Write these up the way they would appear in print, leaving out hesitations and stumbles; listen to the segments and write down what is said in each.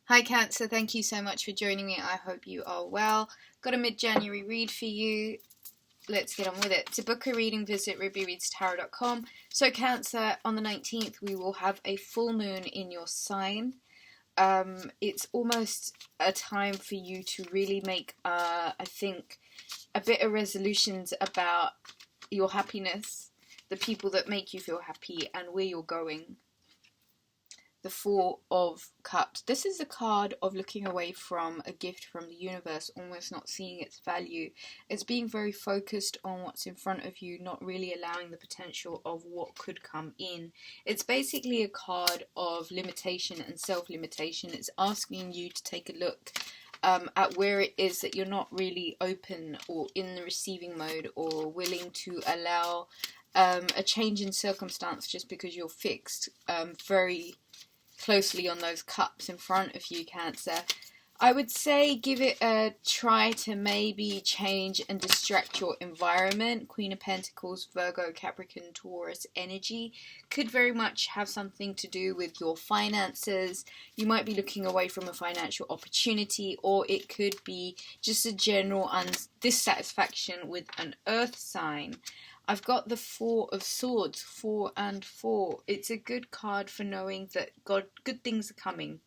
Hi Cancer, thank you so much for joining me. I hope you are well. Got a mid-January read for you. Let's get on with it. To book a reading, visit Rubyreadstarot.com. So Cancer, on the 19th, we will have a full moon in your sign. It's almost a time for you to really make, I think, a bit of resolutions about your happiness, the people that make you feel happy, and where you're going. The Four of Cups. This is a card of looking away from a gift from the universe, almost not seeing its value. It's being very focused on what's in front of you, not really allowing the potential of what could come in. It's basically a card of limitation and self-limitation. It's asking you to take a look at where it is that you're not really open or in the receiving mode or willing to allow a change in circumstance just because you're fixed very closely on those cups in front of you, Cancer. I would say give it a try to maybe change and distract your environment. Queen of Pentacles, Virgo, Capricorn, Taurus energy could very much have something to do with your finances. You might be looking away from a financial opportunity, or it could be just a general dissatisfaction with an earth sign. I've got the Four of Swords, 4 and 4. It's a good card for knowing that good things are coming.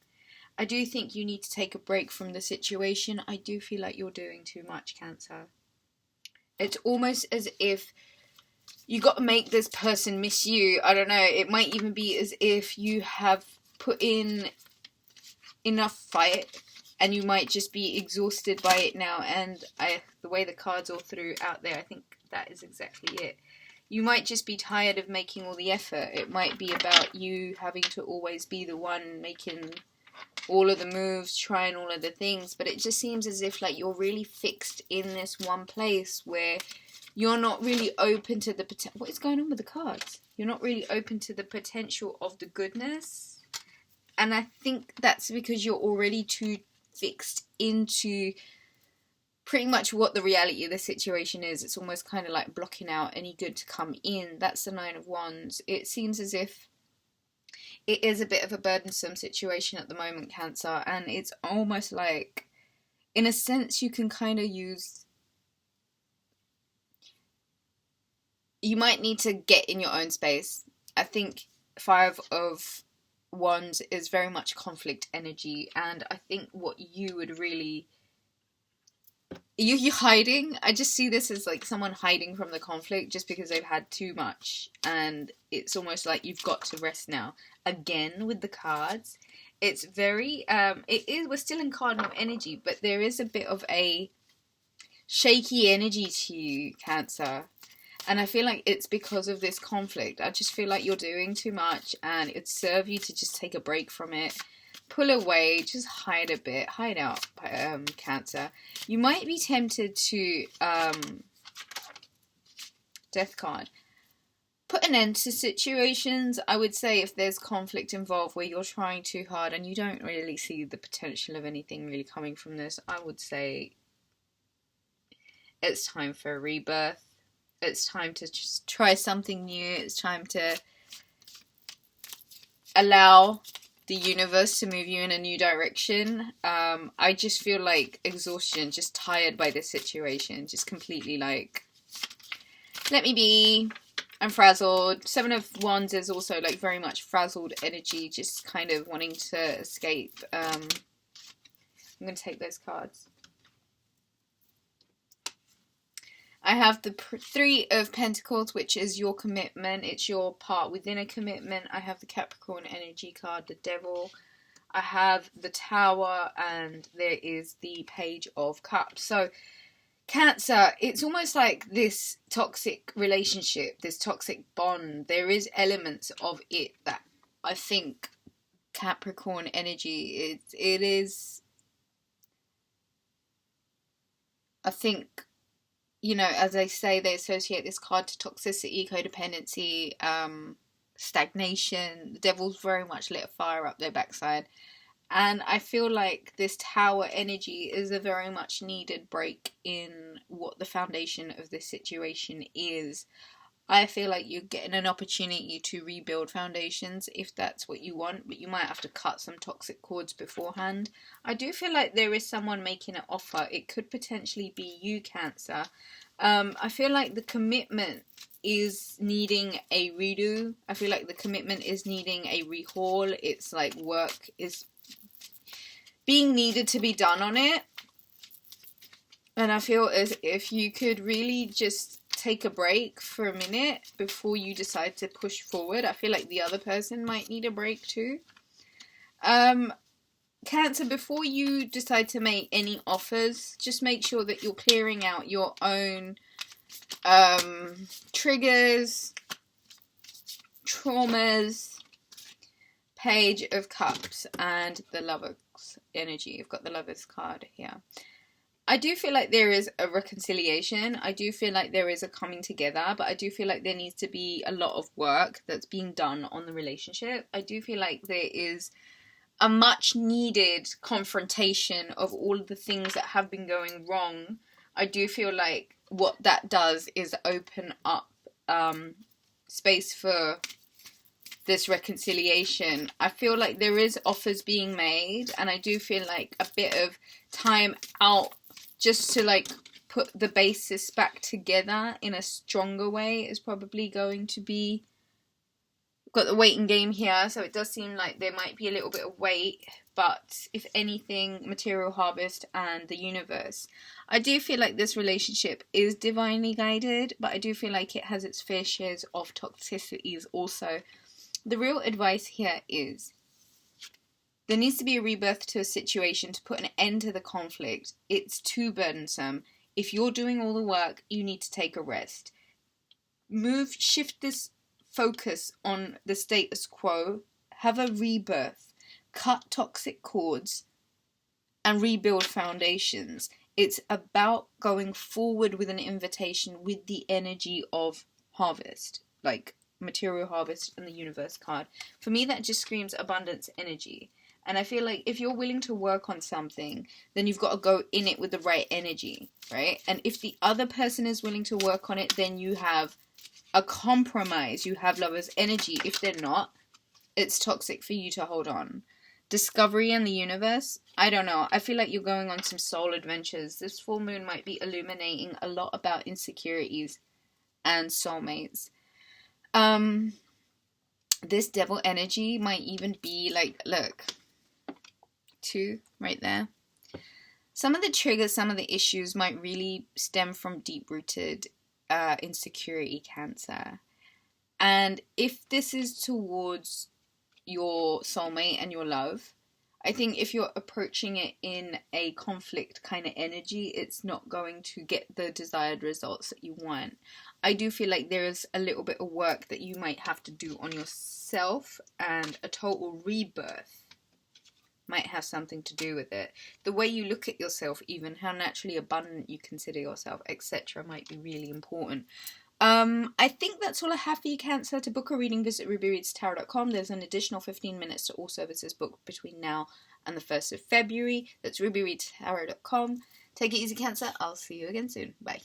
I do think you need to take a break from the situation. I do feel like you're doing too much, Cancer. It's almost as if you got to make this person miss you. I don't know. It might even be as if you have put in enough fight and you might just be exhausted by it now. And the way the cards all threw out there, I think that is exactly it. You might just be tired of making all the effort. It might be about you having to always be the one making all of the moves, trying all of the things, but it just seems as if like you're really fixed in this one place where you're not really open to the potential. What is going on with the cards? You're not really open to the potential of the goodness, and I think that's because you're already too fixed into pretty much what the reality of the situation is. It's almost kind of like blocking out any good to come in. That's the Nine of Wands. It seems as if it is a bit of a burdensome situation at the moment, Cancer, and it's almost like, in a sense, you can kind of use... You might need to get in your own space. I think Five of Wands is very much conflict energy, and I think what you would really... You're hiding. I just see this as like someone hiding from the conflict just because they've had too much, and it's almost like you've got to rest now. Again with the cards, it's very we're still in cardinal energy, but there is a bit of a shaky energy to you, Cancer, and I feel like it's because of this conflict. I just feel like you're doing too much, and it'd serve you to just take a break from it. Pull away, just hide a bit, hide out, Cancer. You might be tempted to, Death card, put an end to situations. I would say if there's conflict involved where you're trying too hard and you don't really see the potential of anything really coming from this, I would say it's time for a rebirth. It's time to just try something new. It's time to allow the universe to move you in a new direction. I just feel like exhaustion, just tired by this situation, just completely like, let me be, I'm frazzled. Seven of Wands is also like very much frazzled energy, just kind of wanting to escape. I'm going to take those cards. I have the Three of Pentacles, which is your commitment. It's your part within a commitment. I have the Capricorn energy card, the Devil. I have the Tower, and there is the Page of Cups. So, Cancer, it's almost like this toxic relationship, this toxic bond. There is elements of it that I think Capricorn energy, it is, I think, you know, as they say, they associate this card to toxicity, codependency, stagnation. The Devil's very much lit a fire up their backside. And I feel like this Tower energy is a very much needed break in what the foundation of this situation is. I feel like you're getting an opportunity to rebuild foundations if that's what you want, but you might have to cut some toxic cords beforehand. I do feel like there is someone making an offer. It could potentially be you, Cancer. I feel like the commitment is needing a redo. I feel like the commitment is needing a rehaul. It's like work is being needed to be done on it. And I feel as if you could really just take a break for a minute before you decide to push forward. I feel like the other person might need a break too. Cancer, before you decide to make any offers, just make sure that you're clearing out your own triggers, traumas. Page of Cups and the Lover's energy. You've got the Lover's card here. I do feel like there is a reconciliation. I do feel like there is a coming together, but I do feel like there needs to be a lot of work that's being done on the relationship. I do feel like there is a much needed confrontation of all of the things that have been going wrong. I do feel like what that does is open up space for this reconciliation. I feel like there is offers being made, and I do feel like a bit of time out just to like put the basis back together in a stronger way is probably going to be. Got the waiting game here, so it does seem like there might be a little bit of wait, but if anything, material harvest and the universe. I do feel like this relationship is divinely guided, but I do feel like it has its fair shares of toxicities also. The real advice here is there needs to be a rebirth to a situation to put an end to the conflict. It's too burdensome. If you're doing all the work, you need to take a rest. Shift this focus on the status quo. Have a rebirth. Cut toxic cords and rebuild foundations. It's about going forward with an invitation with the energy of harvest. Like material harvest and the universe card. For me, that just screams abundance energy. And I feel like if you're willing to work on something, then you've got to go in it with the right energy, right? And if the other person is willing to work on it, then you have a compromise. You have Lover's energy. If they're not, it's toxic for you to hold on. Discovery and the universe, I don't know. I feel like you're going on some soul adventures. This full moon might be illuminating a lot about insecurities and soulmates. This devil energy might even be like, look, 2 right there. Some of the triggers, some of the issues might really stem from deep-rooted insecurity, Cancer. And if this is towards your soulmate and your love, I think if you're approaching it in a conflict kind of energy, it's not going to get the desired results that you want. I do feel like there is a little bit of work that you might have to do on yourself, and a total rebirth might have something to do with it. The way you look at yourself, even how naturally abundant you consider yourself, etc., might be really important. I think that's all I have for you, Cancer. To book a reading, visit Rubyreadstarot.com. There's an additional 15 minutes to all services booked between now and the 1st of February. That's Rubyreadstarot.com. Take it easy, Cancer. I'll see you again soon. Bye.